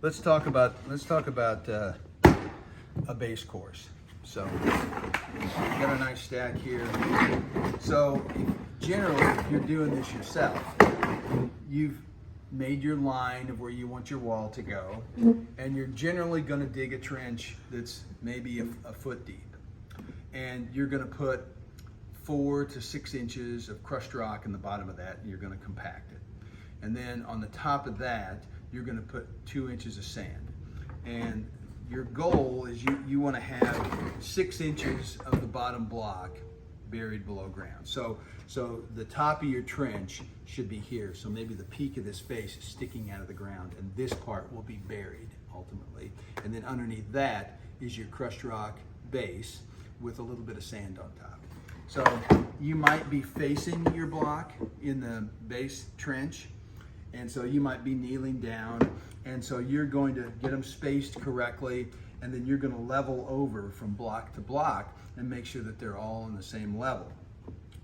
let's talk about a base course. So got a nice stack here. So generally, if you're doing this yourself, you've made your line of where you want your wall to go, and you're generally going to dig a trench that's maybe a foot deep, and you're going to put 4 to 6 inches of crushed rock in the bottom of that, and you're going to compact it. And then on the top of that, you're going to put 2 inches of sand. And your goal is you want to have 6 inches of the bottom block buried below ground. So the top of your trench should be here. So maybe the peak of this face is sticking out of the ground, and this part will be buried ultimately. And then underneath that is your crushed rock base with a little bit of sand on top. So you might be facing your block in the base trench, and so you might be kneeling down, and so you're going to get them spaced correctly, and then you're going to level over from block to block and make sure that they're all on the same level.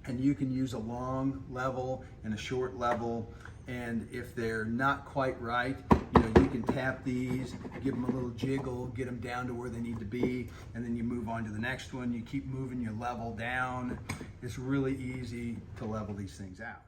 And you can use a long level and a short level, and if they're not quite right, you can tap these, give them a little jiggle, get them down to where they need to be, and then you move on to the next one. You keep moving your level down. It's really easy to level these things out.